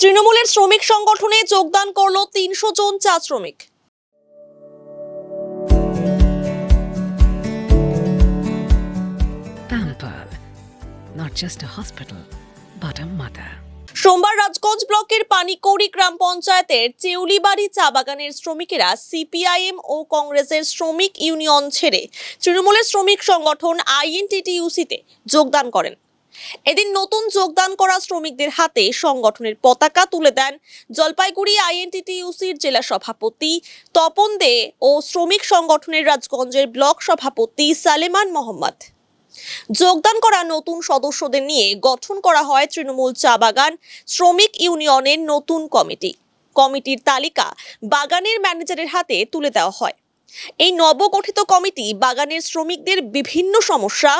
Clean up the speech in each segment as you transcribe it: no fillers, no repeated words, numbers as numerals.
তৃণমূলের শ্রমিক সংগঠনে যোগদান করলো ৩০০ জন চা শ্রমিক। Pampered, not just a hospital, but a mother. সোমবার রাজগঞ্জ ব্লকের পানিকৌড়ি গ্রাম পঞ্চায়েতের চেউলিবাড়ি চা বাগানের শ্রমিকেরা সিপিআইএম ও কংগ্রেসের শ্রমিক ইউনিয়ন ছেড়ে তৃণমূলের শ্রমিক সংগঠন আইএনটিটিইউসিতে যোগদান করেন। এদিন নতুন যোগদান করা শ্রমিকদের হাতে সংগঠনের পতাকা তুলে দেন জলপাইগুড়ি আইএনটিটিইউসির জেলা সভাপতি তপন দে ও শ্রমিক সংগঠনের রাজগঞ্জের ব্লক সভাপতি সালেমান মোহাম্মদ। যোগদান করা নতুন সদস্যদের নিয়ে গঠন করা হয় তৃণমূল চা বাগান শ্রমিক ইউনিয়নের নতুন কমিটি। কমিটির তালিকা বাগানের ম্যানেজারের হাতে তুলে দেওয়া হয়। এই নবগঠিত কমিটি বাগানের শ্রমিকদের বিভিন্ন সমস্যা,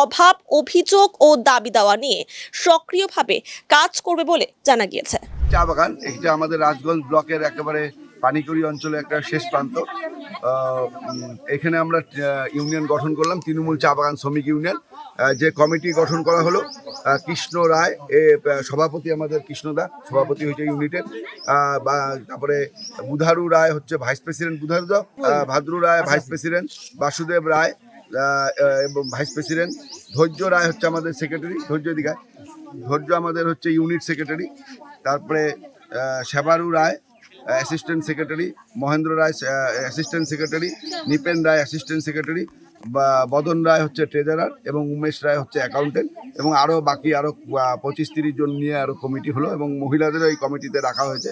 অভাব, অভিযোগ ও দাবি দাওয়া নিয়ে সক্রিয়ভাবে কাজ করবে বলে জানা গিয়েছে। চা বাগান এটা আমাদের রাজগঞ্জ ব্লকের একেবারে পানিকড়ি অঞ্চলে একটা শেষ প্রান্ত। এখানে আমরা ইউনিয়ন গঠন করলাম, তৃণমূল চা বাগান শ্রমিক ইউনিয়ন। যে কমিটি গঠন করা হলো, কৃষ্ণ রায় সভাপতি, আমাদের কৃষ্ণদা সভাপতি হয়েছে ইউনিটের, তারপরে বুধারু রায় হচ্ছে ভাইস প্রেসিডেন্ট, ভাদ্রু রায় ভাইস প্রেসিডেন্ট, বাসুদেব রায় এবং ভাইস প্রেসিডেন্ট, ধৈর্য রায় হচ্ছে আমাদের সেক্রেটারি, ধৈর্য আমাদের হচ্ছে ইউনিট সেক্রেটারি, তারপরে সেবারু রায় অ্যাসিস্ট্যান্ট সেক্রেটারি, মহেন্দ্র রায় অ্যাসিস্ট্যান্ট সেক্রেটারি, নিপেন রায় অ্যাসিস্ট্যান্ট সেক্রেটারি, বদন রায় হচ্ছে ট্রেজারার এবং উমেশ রায় হচ্ছে অ্যাকাউন্টেন্ট, এবং আরও বাকি 25-30 জন নিয়ে আরও কমিটি হলো এবং মহিলাদেরও এই কমিটিতে রাখা হয়েছে।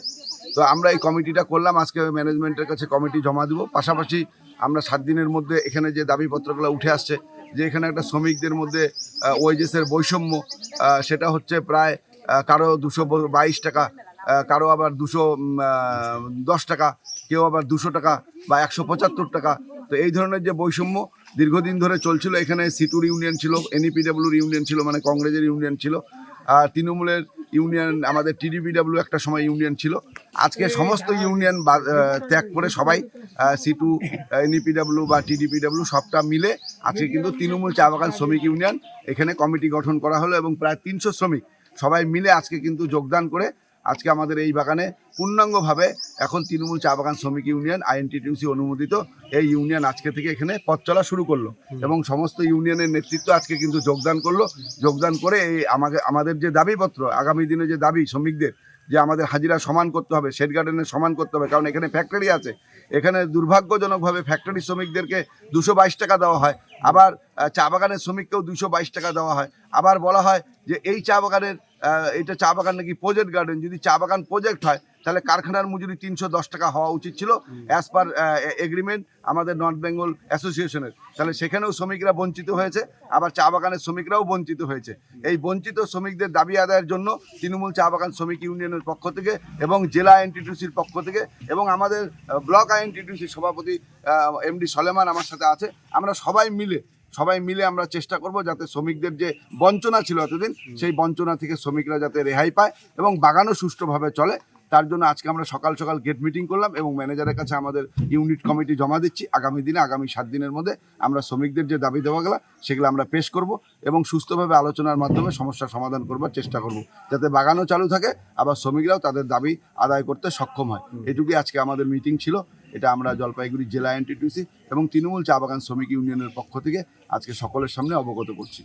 তো আমরা এই কমিটিটা করলাম, আজকে ম্যানেজমেন্টের কাছে কমিটি জমা দেবো। পাশাপাশি আমরা 7 দিনের মধ্যে এখানে যে দাবিপত্রগুলো উঠে আসছে, যে এখানে একটা শ্রমিকদের মধ্যে ওয়েজেসের বৈষম্য, সেটা হচ্ছে প্রায় কারো 222 টাকা, কারো আবার 210 টাকা, কেউ আবার 200 টাকা বা 175 টাকা। তো এই ধরনের যে বৈষম্য দীর্ঘদিন ধরে চলছিল, এখানে সিটুর ইউনিয়ন ছিল, এনইপিডব্লিউর ইউনিয়ন ছিল, মানে কংগ্রেসের ইউনিয়ন ছিল, আর তৃণমূলের ইউনিয়ন, আমাদের টিডিপিডব্লিউ একটা সময় ইউনিয়ন ছিল। আজকে সমস্ত ইউনিয়ন ত্যাগ করে সবাই সিটু, এনইপিডব্লিউ বা টিডিপিডব্লিউ সবটা মিলে আজকে কিন্তু তৃণমূল চা বাগান শ্রমিক ইউনিয়ন এখানে কমিটি গঠন করা হলো এবং প্রায় 300 শ্রমিক সবাই মিলে আজকে কিন্তু যোগদান করে আজকে আমাদের এই বাগানে পূর্ণাঙ্গভাবে এখন তৃণমূল চা বাগান শ্রমিক ইউনিয়ন আইএনটিটিইউসি অনুমোদিত এই ইউনিয়ন আজকে থেকে এখানে পথ চলা শুরু করলো এবং সমস্ত ইউনিয়নের নেতৃত্ব আজকে কিন্তু যোগদান করলো। যোগদান করে এই আমাদের যে দাবিপত্র, আগামী দিনে যে দাবি শ্রমিকদের, যে আমাদের হাজিরা সমান করতে হবে, শেড গার্ডেনের সমান করতে হবে, কারণ এখানে ফ্যাক্টরি আছে। এখানে দুর্ভাগ্যজনকভাবে ফ্যাক্টরি শ্রমিকদেরকে 222 টাকা দেওয়া হয়, আবার চা বাগানের শ্রমিককেও 222 টাকা দেওয়া হয়। আবার বলা হয় যে এই চা বাগানের এটা চা বাগান নাকি প্রজেক্ট গার্ডেন, যদি চা বাগান প্রজেক্ট হয় তাহলে কারখানার মজুরি 310 টাকা হওয়া উচিত ছিল অ্যাজ পার এগ্রিমেন্ট আমাদের নর্থ বেঙ্গল অ্যাসোসিয়েশনের। তাহলে সেখানেও শ্রমিকরা বঞ্চিত হয়েছে, আবার চা বাগানের শ্রমিকরাও বঞ্চিত হয়েছে। এই বঞ্চিত শ্রমিকদের দাবি আদায়ের জন্য তৃণমূল চা বাগান শ্রমিক ইউনিয়নের পক্ষ থেকে এবং জেলা আইএনটিটিইউসির পক্ষ থেকে এবং আমাদের ব্লক আইএনটিটিইউসির সভাপতি এমডি সলেমান আমার সাথে আছে, আমরা সবাই মিলে আমরা চেষ্টা করব যাতে শ্রমিকদের যে বঞ্চনা ছিল এতদিন, সেই বঞ্চনা থেকে শ্রমিকরা যাতে রেহাই পায় এবং বাগানও সুষ্ঠুভাবে চলে। তার জন্য আজকে আমরা সকাল সকাল গেট মিটিং করলাম এবং ম্যানেজারের কাছে আমাদের ইউনিট কমিটি জমা দিচ্ছি। আগামী 7 দিনের মধ্যে আমরা শ্রমিকদের যে দাবি দেওয়াগুলো সেগুলো আমরা পেশ করব এবং সুস্থভাবে আলোচনার মাধ্যমে সমস্যার সমাধান করবার চেষ্টা করব, যাতে বাগানও চালু থাকে, আবার শ্রমিকরাও তাদের দাবি আদায় করতে সক্ষম হয়। এটুকুই আজকে আমাদের মিটিং ছিল। এটা আমরা জলপাইগুড়ি জেলা আইএনটিটিইউসি এবং তৃণমূল চা বাগান শ্রমিক ইউনিয়নের পক্ষ থেকে আজকে সকলের সামনে অবগত করছি।